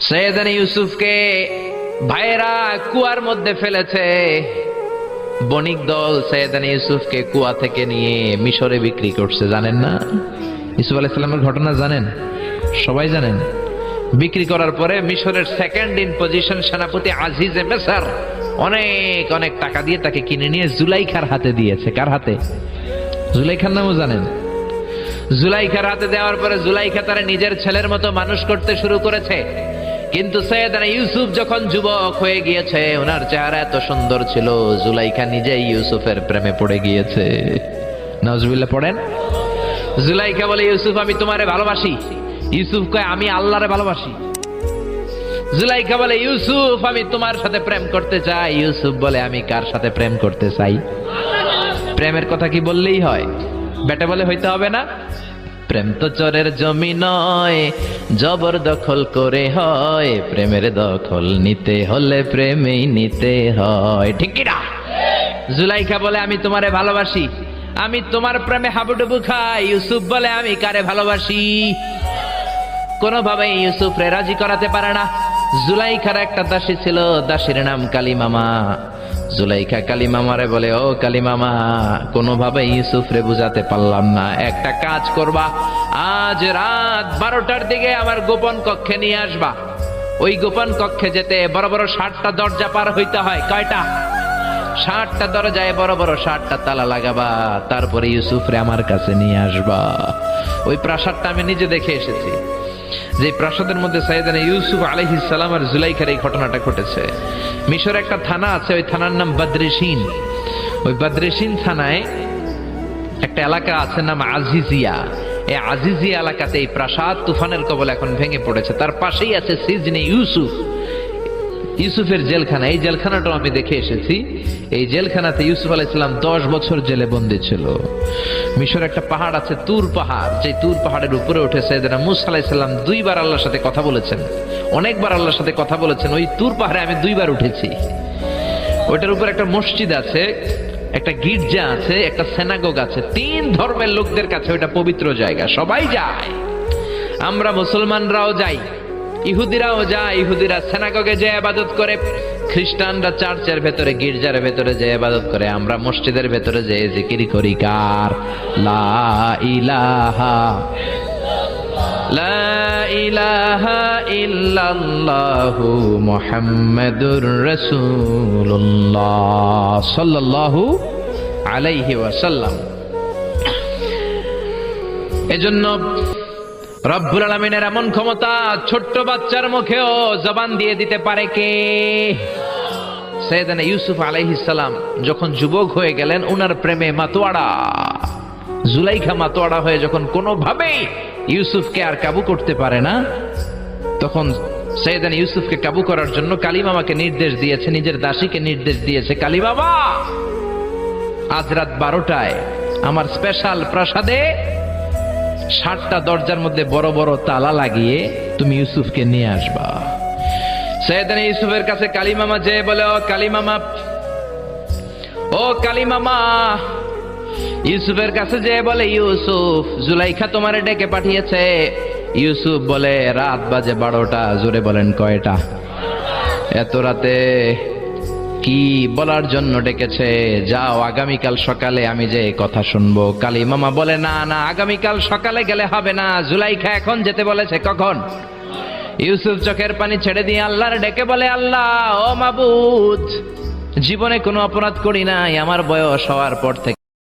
সৈয়দনা ইউসুফকে ভাইয়েরা কুয়ার মধ্যে ফেলেছে। বণিক দল সৈয়দনা ইউসুফকে কুয়া থেকে নিয়ে মিশরে বিক্রি করছে, জানেন না? ইউসুফ আলাইহিস সালামের ঘটনা জানেন? সবাই জানেন। বিক্রি করার পরে মিশরের সেকেন্ড ইন পজিশন সেনাপতি আজিজে মিসর অনেক অনেক টাকা দিয়ে তাকে কিনে নিয়ে জুলাইখার হাতে দিয়েছে। কার হাতে? জুলাইখার নামও জানেন? জুলাইখার হাতে দেওয়ার পরে জুলাইখা তারা নিজের ছেলের মতো মানুষ করতে শুরু করেছে। কিন্তু সৈয়দনা ইউসুফ যখন যুবক হয়ে গিয়েছে, ওনার চেহারা এত সুন্দর ছিল, জুলাইখা নিজেই ইউসুফের প্রেমে পড়ে গিয়েছে। নাউজুবিল্লাহ পড়েন। জুলাইখা বলে, ইউসুফ আমি তোমারে ভালোবাসি। ইউসুফ কয়, আমি আল্লাহরে ভালোবাসি। জুলাইখা বলে, ইউসুফ আমি তোমার সাথে প্রেম করতে চাই। ইউসুফ বলে, আমি কার সাথে প্রেম করতে চাই? প্রেমের কথা কি বললেই হয়? বেটা বলে হইতে হবে না? প্রেম তো চরের জমি নয়, জবরদখল করে হয়। প্রেমের দখল নিতে হলে প্রেমেই নিতে হয়, ঠিক কি না? জুলাইখা বলে, আমি তোমারে ভালোবাসি, আমি তোমার প্রেমে হাবুডুবু খাই। ইউসুফ বলে, আমি কারে ভালোবাসি? কোনোভাবেই ইউসুফরে রাজি করাতে পারে না। জুলাইখার একটা দাসী ছিল, দাসীর নাম কালিমামা। জুলাইখা কালিমামারে বলে, ও কালিমামা, কোনোভাবে ইউসুফরে বুঝাতে পারলাম না, একটা কাজ করবা, আজ রাত 12টার দিকে আমার গোপন কক্ষে নিয়ে আসবা। ওই গোপন কক্ষে যেতে বড় বড় 60টা দরজা পার হইতে হয়। কয়টা? 60টা দরজায় বড় বড় 60টা তালা লাগাবা, তারপরে ইউসুফরে আমার কাছে নিয়ে আসবা। ওই প্রাসাদটা আমি নিজে দেখে এসেছি, যে প্রাসাদের মধ্যে সৈয়দনা ইউসুফ আলাইহিস সালাম আর জুলাইখার এই ঘটনাটা ঘটেছে। মিশরে একটা থানা আছে, ওই থানার নাম বদরেশিন। ওই বদরেশিন থানায় একটা এলাকা আছে নাম আজিজিয়া। এই আজিজিয়া এলাকাতে এই প্রাসাদ তুফানের কবলে এখন ভেঙে পড়েছে। তার পাশেই আছে সিজনে ইউসুফ, ইউসুফের জেলখানা। এই জেলখানাটাও আমি দেখে এসেছি। এই জেলখানাতে ইউসুফ আলাইহিস সালাম 10 বছর জেলে বন্দী ছিল। মিশর একটা পাহাড় আছে তুর পাহাড়, যে তুর পাহাড়ের উপরে উঠে সৈয়দনা মূসা আলাইহিস সালাম 2 বার আল্লাহর সাথে কথা বলেছেন, অনেকবার আল্লাহর সাথে কথা বলেছেন। ওই তুর পাহাড়ে আমি 2 বার উঠেছি। ওইটার উপর একটা মসজিদ আছে, একটা গির্জা আছে, একটা সিনাগোগ আছে। 3 ধর্মের লোকদের কাছে ওইটা পবিত্র জায়গা, সবাই যায়। আমরা মুসলমানরাও যাই, ইহুদিরাও যায়। ইহুদিরা সিনাগোগে যে ইবাদত করে, খ্রিস্টানরা চার্চের ভেতরে, গির্জার ভেতরে যে ইবাদত করে, আমরা মসজিদের ভেতরে যে জিকির করি কার? লা ইলাহা লা ইলাহা ইল্লাল্লাহু মুহাম্মাদুর রাসূলুল্লাহ সাল্লাল্লাহু আলাইহি ওয়াসাল্লাম। এজন্য রব্বুল আলামিনের এমন ক্ষমতা, ছোট্ট বাচ্চার মুখেও জবান দিয়ে দিতে পারে কে? সৈয়দনা ইউসুফ আলাইহিস সালাম যখন যুবক হয়ে গেলেন, উনার প্রেমে মাতোয়ারা জুলাইখা মাতোয়ারা হয়ে যখন কোনোভাবেই ইউসুফকে আর কাবু করতে পারে না, তখন সৈয়দনা ইউসুফকে কাবু করার জন্য কালিমামাকে নির্দেশ দিয়েছে, নিজের দাসীকে নির্দেশ দিয়েছে, কালিমামা আজ রাত 12টায় আমার স্পেশাল প্রাসাদে 60টা দরজার মধ্যে বড় বড় তালা লাগিয়ে তুমি ইউসুফকে নিয়ে আসবা। সৈয়দনা ইউসুফের কাছে কালিমামা যে বলে, ও কালিমামা, ও কালিমামা। ইউসুফের কাছে যে বলে, ইউসুফ, জুলাইখা তোমারে ডেকে পাঠিয়েছে। ইউসুফ বলে, রাত বাজে 12টা। জোরে বলেন, কয়টা? এত রাতে কি বলার জন্য ডেকেছে? যাও, আগামীকাল সকালে আমি যে কথা শুনবো। কালিমামা বলে, না না, আগামীকাল সকালে গেলে হবে না, জুলাইখা এখন যেতে বলেছে। কখন? ইউসুফ চোখের পানি ছেড়ে দিয়ে আল্লাহর ডেকে বলে, আল্লাহ, ও মাবুদ, জীবনে কোনো অপরাধ করি নাই, আমার বয়স হওয়ার পর থেকে